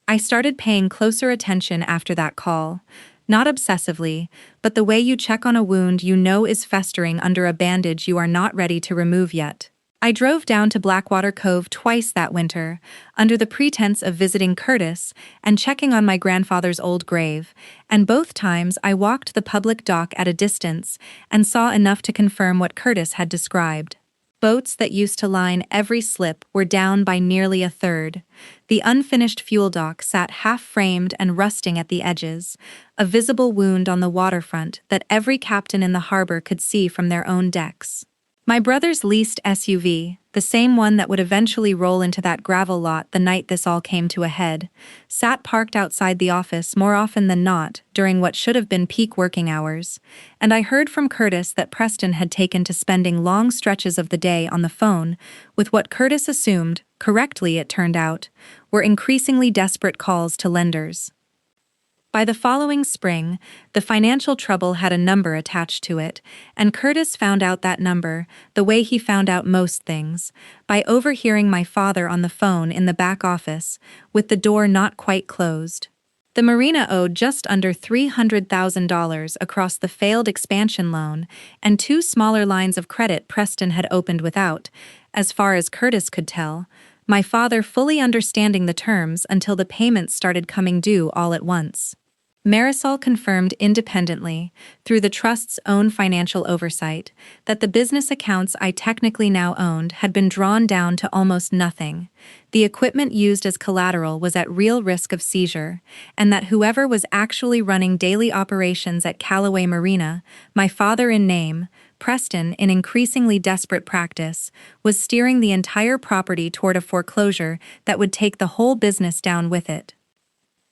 I started paying closer attention after that call. Not obsessively, but the way you check on a wound you know is festering under a bandage you are not ready to remove yet. I drove down to Blackwater Cove twice that winter, under the pretense of visiting Curtis and checking on my grandfather's old grave, and both times I walked the public dock at a distance and saw enough to confirm what Curtis had described. Boats that used to line every slip were down by nearly a third. The unfinished fuel dock sat half-framed and rusting at the edges, a visible wound on the waterfront that every captain in the harbor could see from their own decks. My brother's leased SUV, the same one that would eventually roll into that gravel lot the night this all came to a head, sat parked outside the office more often than not during what should have been peak working hours, and I heard from Curtis that Preston had taken to spending long stretches of the day on the phone with what Curtis assumed, correctly it turned out, were increasingly desperate calls to lenders. By the following spring, the financial trouble had a number attached to it, and Curtis found out that number, the way he found out most things, by overhearing my father on the phone in the back office, with the door not quite closed. The Marina owed just under $300,000 across the failed expansion loan and two smaller lines of credit Preston had opened without, as far as Curtis could tell, my father fully understanding the terms until the payments started coming due all at once. Marisol confirmed independently, through the trust's own financial oversight, that the business accounts I technically now owned had been drawn down to almost nothing. The equipment used as collateral was at real risk of seizure, and that whoever was actually running daily operations at Callaway Marina, my father in name, Preston in increasingly desperate practice, was steering the entire property toward a foreclosure that would take the whole business down with it.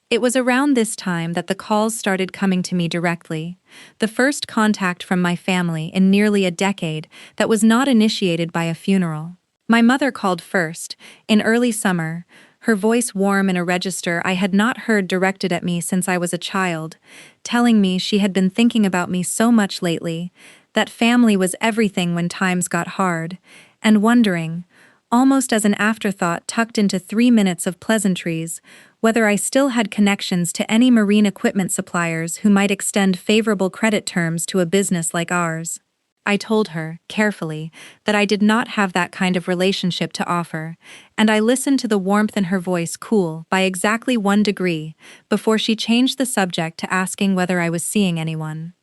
It was around this time that the calls started coming to me directly, the first contact from my family in nearly a decade that was not initiated by a funeral. My mother called first, in early summer, her voice warm in a register I had not heard directed at me since I was a child, telling me she had been thinking about me so much lately, that family was everything when times got hard, and wondering, almost as an afterthought tucked into 3 minutes of pleasantries, whether I still had connections to any marine equipment suppliers who might extend favorable credit terms to a business like ours. I told her, carefully, that I did not have that kind of relationship to offer, and I listened to the warmth in her voice cool by exactly 1 degree before she changed the subject to asking whether I was seeing anyone.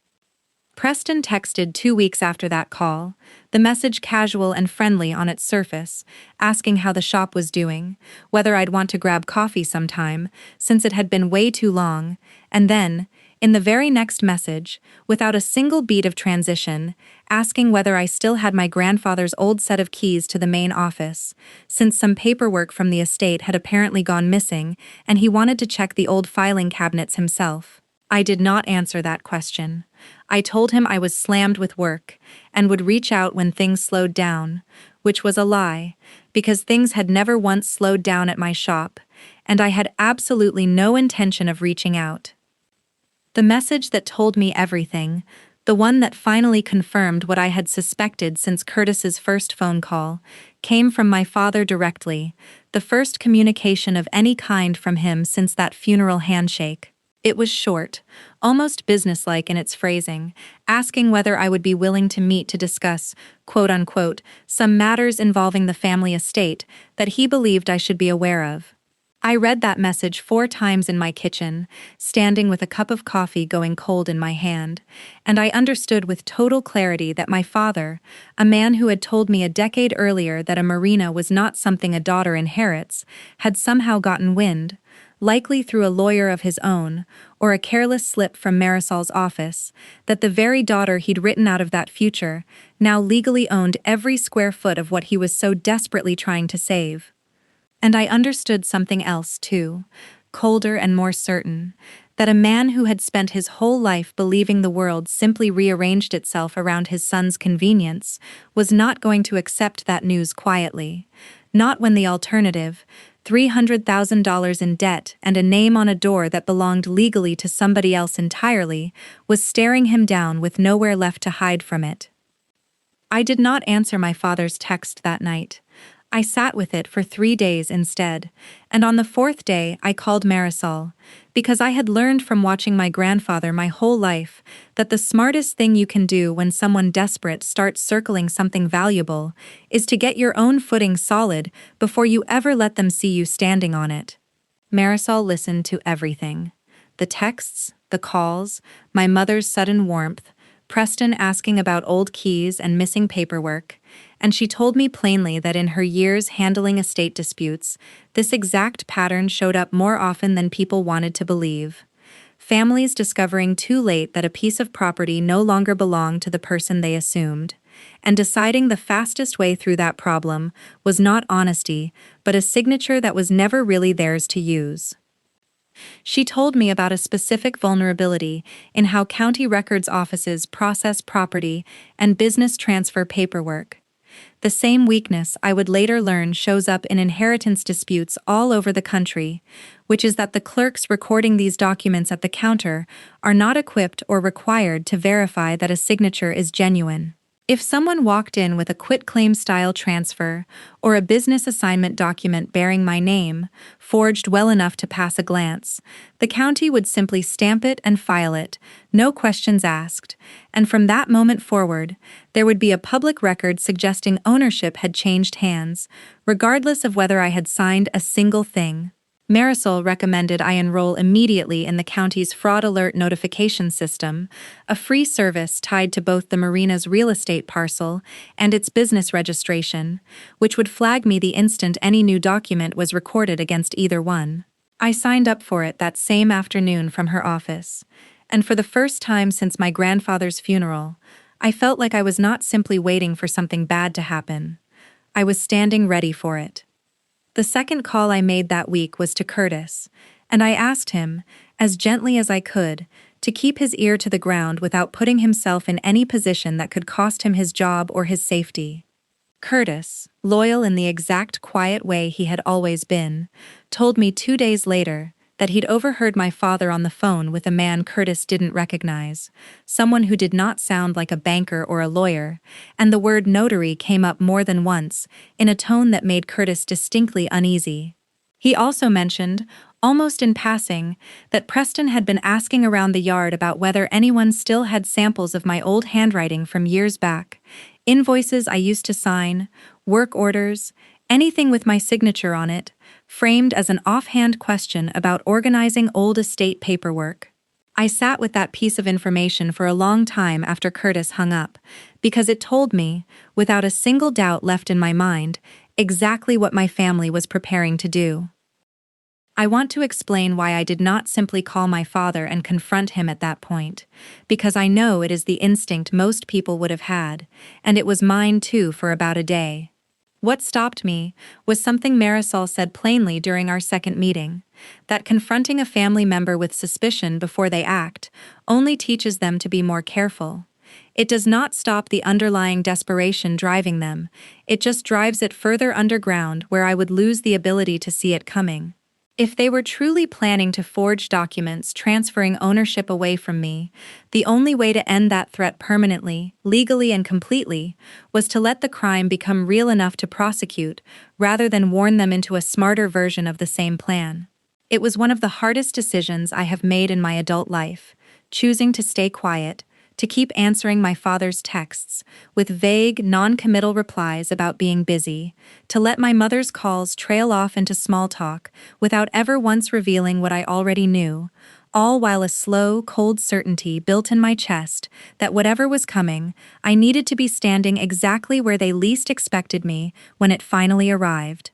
Preston texted 2 weeks after that call, the message casual and friendly on its surface, asking how the shop was doing, whether I'd want to grab coffee sometime, since it had been way too long, and then, in the very next message, without a single beat of transition, asking whether I still had my grandfather's old set of keys to the main office, since some paperwork from the estate had apparently gone missing and he wanted to check the old filing cabinets himself. I did not answer that question. I told him I was slammed with work and would reach out when things slowed down, which was a lie, because things had never once slowed down at my shop, and I had absolutely no intention of reaching out. The message that told me everything, the one that finally confirmed what I had suspected since Curtis's first phone call, came from my father directly, the first communication of any kind from him since that funeral handshake. It was short, almost businesslike in its phrasing, asking whether I would be willing to meet to discuss, quote-unquote, some matters involving the family estate that he believed I should be aware of. I read that message 4 times in my kitchen, standing with a cup of coffee going cold in my hand, and I understood with total clarity that my father, a man who had told me a decade earlier that a marina was not something a daughter inherits, had somehow gotten wind, likely through a lawyer of his own, or a careless slip from Marisol's office, that the very daughter he'd written out of that future now legally owned every square foot of what he was so desperately trying to save. And I understood something else, too, colder and more certain, that a man who had spent his whole life believing the world simply rearranged itself around his son's convenience was not going to accept that news quietly, not when the alternative, $300,000 in debt and a name on a door that belonged legally to somebody else entirely, was staring him down with nowhere left to hide from it. I did not answer my father's text that night. I sat with it for 3 days instead, and on the 4th day I called Marisol, because I had learned from watching my grandfather my whole life that the smartest thing you can do when someone desperate starts circling something valuable is to get your own footing solid before you ever let them see you standing on it. Marisol listened to everything. The texts, the calls, my mother's sudden warmth, Preston asking about old keys and missing paperwork, and she told me plainly that in her years handling estate disputes, this exact pattern showed up more often than people wanted to believe. Families discovering too late that a piece of property no longer belonged to the person they assumed, and deciding the fastest way through that problem was not honesty, but a signature that was never really theirs to use. She told me about a specific vulnerability in how county records offices process property and business transfer paperwork. The same weakness I would later learn shows up in inheritance disputes all over the country, which is that the clerks recording these documents at the counter are not equipped or required to verify that a signature is genuine. If someone walked in with a quitclaim-style transfer or a business assignment document bearing my name, forged well enough to pass a glance, the county would simply stamp it and file it, no questions asked, and from that moment forward, there would be a public record suggesting ownership had changed hands, regardless of whether I had signed a single thing. Marisol recommended I enroll immediately in the county's fraud alert notification system, a free service tied to both the Marina's real estate parcel and its business registration, which would flag me the instant any new document was recorded against either one. I signed up for it that same afternoon from her office, and for the first time since my grandfather's funeral, I felt like I was not simply waiting for something bad to happen. I was standing ready for it. The second call I made that week was to Curtis, and I asked him, as gently as I could, to keep his ear to the ground without putting himself in any position that could cost him his job or his safety. Curtis, loyal in the exact quiet way he had always been, told me 2 days later that he'd overheard my father on the phone with a man Curtis didn't recognize, someone who did not sound like a banker or a lawyer, and the word notary came up more than once, in a tone that made Curtis distinctly uneasy. He also mentioned, almost in passing, that Preston had been asking around the yard about whether anyone still had samples of my old handwriting from years back, invoices I used to sign, work orders, anything with my signature on it, framed as an offhand question about organizing old estate paperwork. I sat with that piece of information for a long time after Curtis hung up, because it told me, without a single doubt left in my mind, exactly what my family was preparing to do. I want to explain why I did not simply call my father and confront him at that point, because I know it is the instinct most people would have had, and it was mine too for about a day. What stopped me was something Marisol said plainly during our second meeting, that confronting a family member with suspicion before they act only teaches them to be more careful. It does not stop the underlying desperation driving them, it just drives it further underground where I would lose the ability to see it coming. If they were truly planning to forge documents transferring ownership away from me, the only way to end that threat permanently, legally and completely, was to let the crime become real enough to prosecute, rather than warn them into a smarter version of the same plan. It was one of the hardest decisions I have made in my adult life, choosing to stay quiet, to keep answering my father's texts, with vague, non-committal replies about being busy, to let my mother's calls trail off into small talk without ever once revealing what I already knew, all while a slow, cold certainty built in my chest that whatever was coming, I needed to be standing exactly where they least expected me when it finally arrived.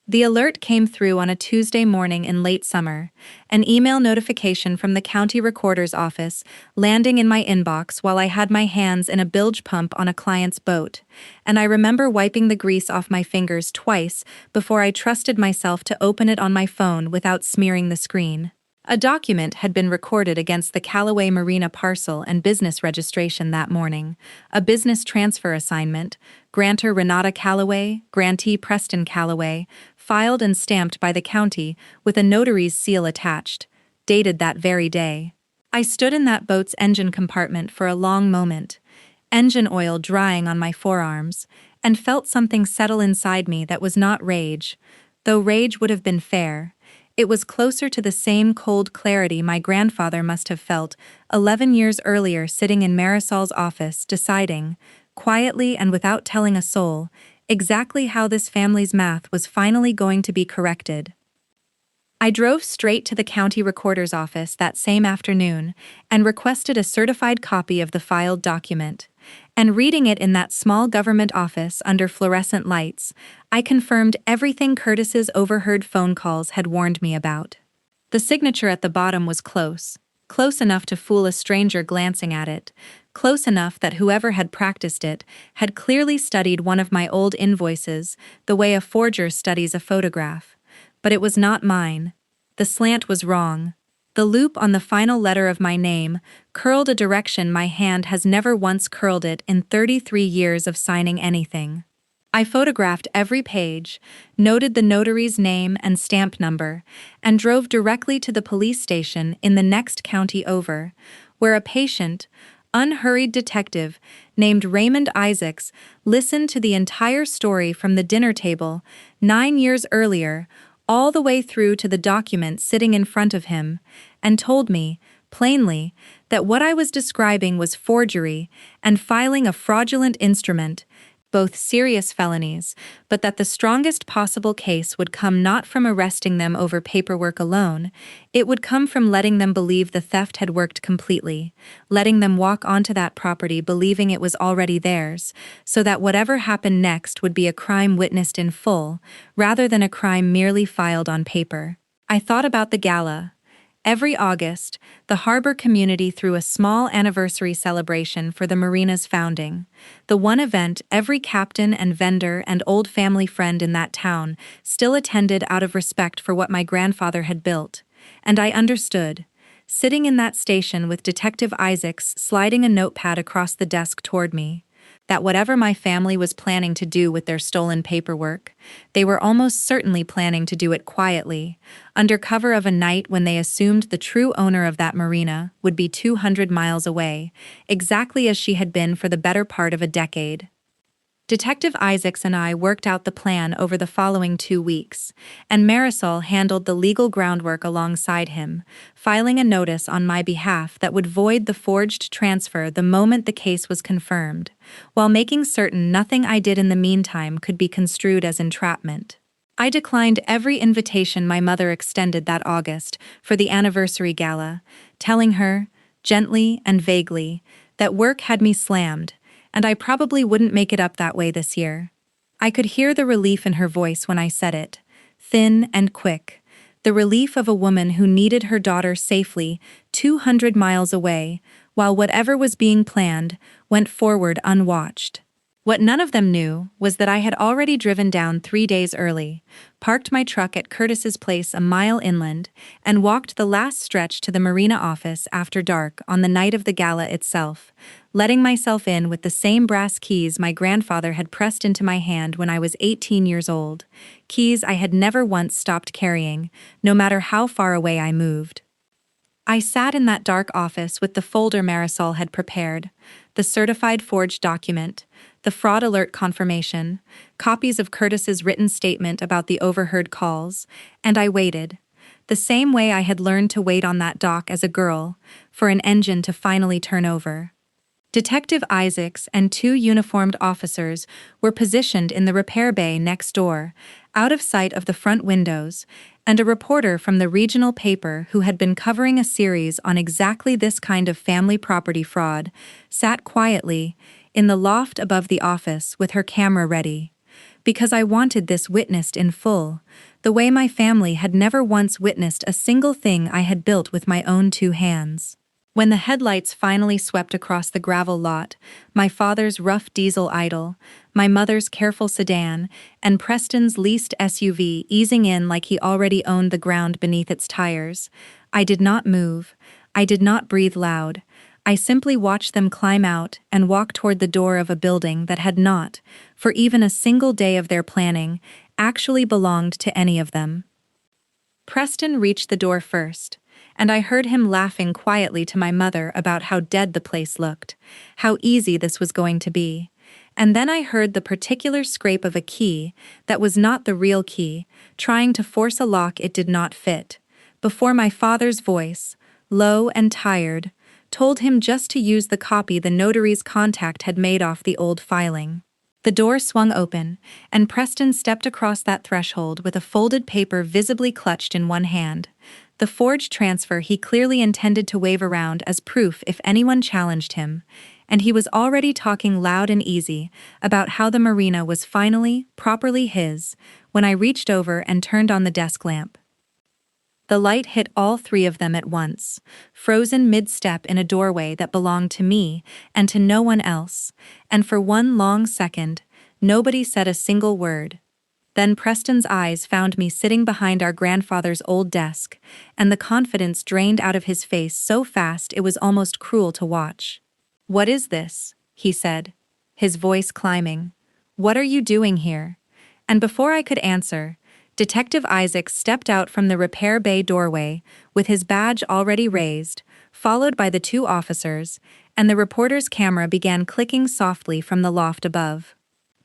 The alert came through on a Tuesday morning in late summer, an email notification from the county recorder's office landing in my inbox while I had my hands in a bilge pump on a client's boat, and I remember wiping the grease off my fingers twice before I trusted myself to open it on my phone without smearing the screen. A document had been recorded against the Callaway Marina parcel and business registration that morning, a business transfer assignment, grantor Renata Callaway, grantee Preston Callaway, filed and stamped by the county with a notary's seal attached, dated that very day. I stood in that boat's engine compartment for a long moment, engine oil drying on my forearms, and felt something settle inside me that was not rage, though rage would have been fair. It was closer to the same cold clarity my grandfather must have felt 11 years earlier sitting in Marisol's office deciding, quietly and without telling a soul, exactly how this family's math was finally going to be corrected. I drove straight to the county recorder's office that same afternoon and requested a certified copy of the filed document. And reading it in that small government office under fluorescent lights, I confirmed everything Curtis's overheard phone calls had warned me about. The signature at the bottom was close enough to fool a stranger glancing at it, close enough that whoever had practiced it had clearly studied one of my old invoices the way a forger studies a photograph. But it was not mine. The slant was wrong. The loop on the final letter of my name curled a direction my hand has never once curled it in 33 years of signing anything. I photographed every page, noted the notary's name and stamp number, and drove directly to the police station in the next county over, where a patient, unhurried detective named Raymond Isaacs listened to the entire story from the dinner table 9 years earlier, all the way through to the document sitting in front of him, and told me, plainly, that what I was describing was forgery and filing a fraudulent instrument, both serious felonies, but that the strongest possible case would come not from arresting them over paperwork alone, it would come from letting them believe the theft had worked completely, letting them walk onto that property believing it was already theirs, so that whatever happened next would be a crime witnessed in full, rather than a crime merely filed on paper. I thought about the gala. Every August, the harbor community threw a small anniversary celebration for the Marina's founding, the one event every captain and vendor and old family friend in that town still attended out of respect for what my grandfather had built. And I understood, sitting in that station with Detective Isaacs sliding a notepad across the desk toward me, that whatever my family was planning to do with their stolen paperwork, they were almost certainly planning to do it quietly, under cover of a night when they assumed the true owner of that marina would be 200 miles away, exactly as she had been for the better part of a decade. Detective Isaacs and I worked out the plan over the following 2 weeks, and Marisol handled the legal groundwork alongside him, filing a notice on my behalf that would void the forged transfer the moment the case was confirmed, while making certain nothing I did in the meantime could be construed as entrapment. I declined every invitation my mother extended that August for the anniversary gala, telling her, gently and vaguely, that work had me slammed, and I probably wouldn't make it up that way this year. I could hear the relief in her voice when I said it, thin and quick, the relief of a woman who needed her daughter safely 200 miles away, while whatever was being planned went forward unwatched. What none of them knew was that I had already driven down 3 days early, parked my truck at Curtis's place a mile inland, and walked the last stretch to the Marina office after dark on the night of the gala itself, letting myself in with the same brass keys my grandfather had pressed into my hand when I was 18 years old, keys I had never once stopped carrying, no matter how far away I moved. I sat in that dark office with the folder Marisol had prepared, the certified forged document, the fraud alert confirmation, copies of Curtis's written statement about the overheard calls, and I waited, the same way I had learned to wait on that dock as a girl, for an engine to finally turn over. Detective Isaacs and 2 uniformed officers were positioned in the repair bay next door, out of sight of the front windows, and a reporter from the regional paper who had been covering a series on exactly this kind of family property fraud sat quietly in the loft above the office with her camera ready, because I wanted this witnessed in full, the way my family had never once witnessed a single thing I had built with my own 2 hands. When the headlights finally swept across the gravel lot, my father's rough diesel idle, my mother's careful sedan, and Preston's leased SUV easing in like he already owned the ground beneath its tires, I did not move, I did not breathe loud, I simply watched them climb out and walk toward the door of a building that had not, for even a single day of their planning, actually belonged to any of them. Preston reached the door first, and I heard him laughing quietly to my mother about how dead the place looked, how easy this was going to be. And then I heard the particular scrape of a key that was not the real key, trying to force a lock it did not fit, before my father's voice, low and tired, told him just to use the copy the notary's contact had made off the old filing. The door swung open, and Preston stepped across that threshold with a folded paper visibly clutched in one hand. The forged transfer he clearly intended to wave around as proof if anyone challenged him, and he was already talking loud and easy about how the Marina was finally, properly his, when I reached over and turned on the desk lamp. The light hit all three of them at once, frozen mid-step in a doorway that belonged to me and to no one else, and for one long second, nobody said a single word. Then Preston's eyes found me sitting behind our grandfather's old desk, and the confidence drained out of his face so fast it was almost cruel to watch. "What is this?" he said, his voice climbing. "What are you doing here?" And before I could answer, Detective Isaacs stepped out from the repair bay doorway, with his badge already raised, followed by the two officers, and the reporter's camera began clicking softly from the loft above.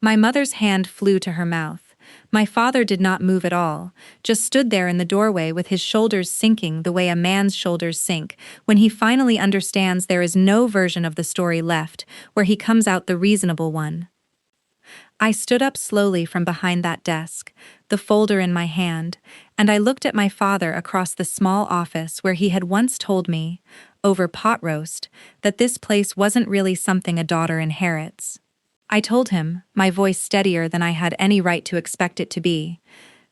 My mother's hand flew to her mouth. My father did not move at all, just stood there in the doorway with his shoulders sinking the way a man's shoulders sink when he finally understands there is no version of the story left where he comes out the reasonable one. I stood up slowly from behind that desk, the folder in my hand, and I looked at my father across the small office where he had once told me, over pot roast, that this place wasn't really something a daughter inherits. I told him, my voice steadier than I had any right to expect it to be,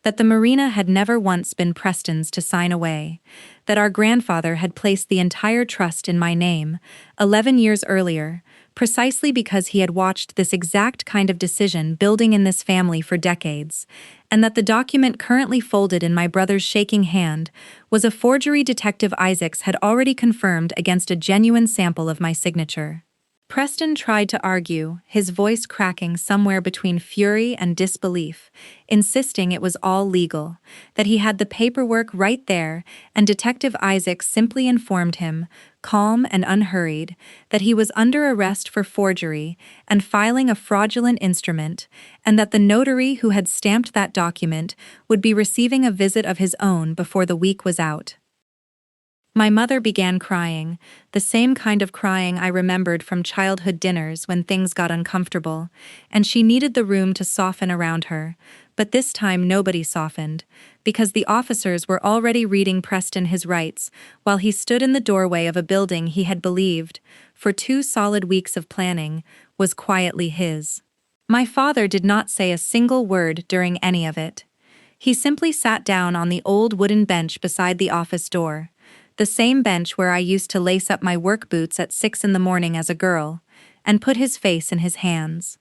that the Marina had never once been Preston's to sign away, that our grandfather had placed the entire trust in my name, 11 years earlier, precisely because he had watched this exact kind of decision building in this family for decades, and that the document currently folded in my brother's shaking hand was a forgery Detective Isaacs had already confirmed against a genuine sample of my signature. Preston tried to argue, his voice cracking somewhere between fury and disbelief, insisting it was all legal, that he had the paperwork right there, and Detective Isaacs simply informed him, calm and unhurried, that he was under arrest for forgery and filing a fraudulent instrument, and that the notary who had stamped that document would be receiving a visit of his own before the week was out. My mother began crying, the same kind of crying I remembered from childhood dinners when things got uncomfortable, and she needed the room to soften around her, but this time nobody softened, because the officers were already reading Preston his rights while he stood in the doorway of a building he had believed, for 2 solid weeks of planning, was quietly his. My father did not say a single word during any of it. He simply sat down on the old wooden bench beside the office door, the same bench where I used to lace up my work boots at 6 in the morning as a girl, and put his face in his hands.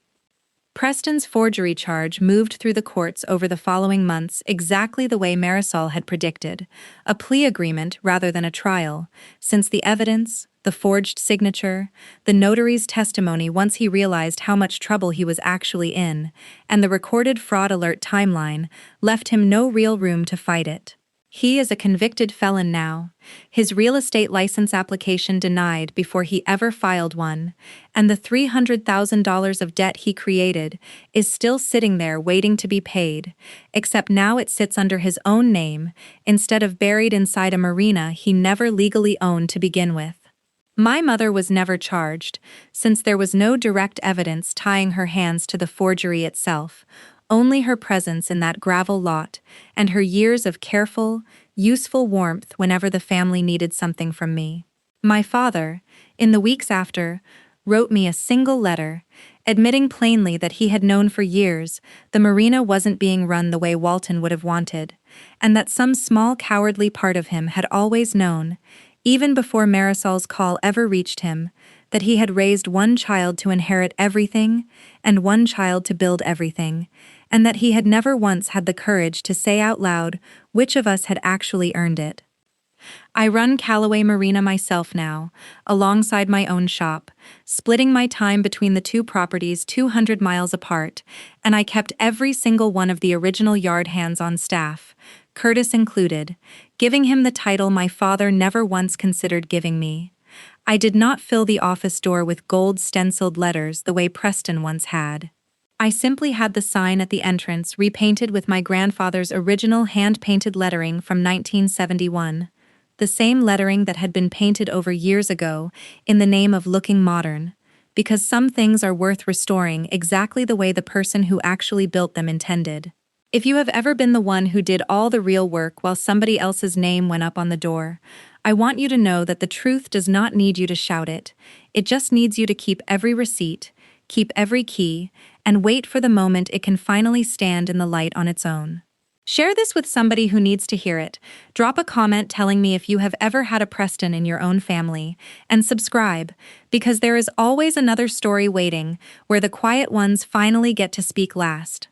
Preston's forgery charge moved through the courts over the following months exactly the way Marisol had predicted, a plea agreement rather than a trial, since the evidence, the forged signature, the notary's testimony once he realized how much trouble he was actually in, and the recorded fraud alert timeline left him no real room to fight it. He is a convicted felon now, his real estate license application denied before he ever filed one, and the $300,000 of debt he created is still sitting there waiting to be paid, except now it sits under his own name, instead of buried inside a marina he never legally owned to begin with. My mother was never charged, since there was no direct evidence tying her hands to the forgery itself, only her presence in that gravel lot, and her years of careful, useful warmth whenever the family needed something from me. My father, in the weeks after, wrote me a single letter, admitting plainly that he had known for years the Marina wasn't being run the way Walton would have wanted, and that some small cowardly part of him had always known, even before Marisol's call ever reached him, that he had raised one child to inherit everything and one child to build everything, and that he had never once had the courage to say out loud which of us had actually earned it. I run Callaway Marina myself now, alongside my own shop, splitting my time between the two properties 200 miles apart, and I kept every single one of the original yard hands on staff, Curtis included, giving him the title my father never once considered giving me. I did not fill the office door with gold stenciled letters the way Preston once had. I simply had the sign at the entrance repainted with my grandfather's original hand-painted lettering from 1971, the same lettering that had been painted over years ago in the name of looking modern, because some things are worth restoring exactly the way the person who actually built them intended. If you have ever been the one who did all the real work while somebody else's name went up on the door, I want you to know that the truth does not need you to shout it. It just needs you to keep every receipt, keep every key, and wait for the moment it can finally stand in the light on its own. Share this with somebody who needs to hear it. Drop a comment telling me if you have ever had a Preston in your own family, and subscribe, because there is always another story waiting where the quiet ones finally get to speak last.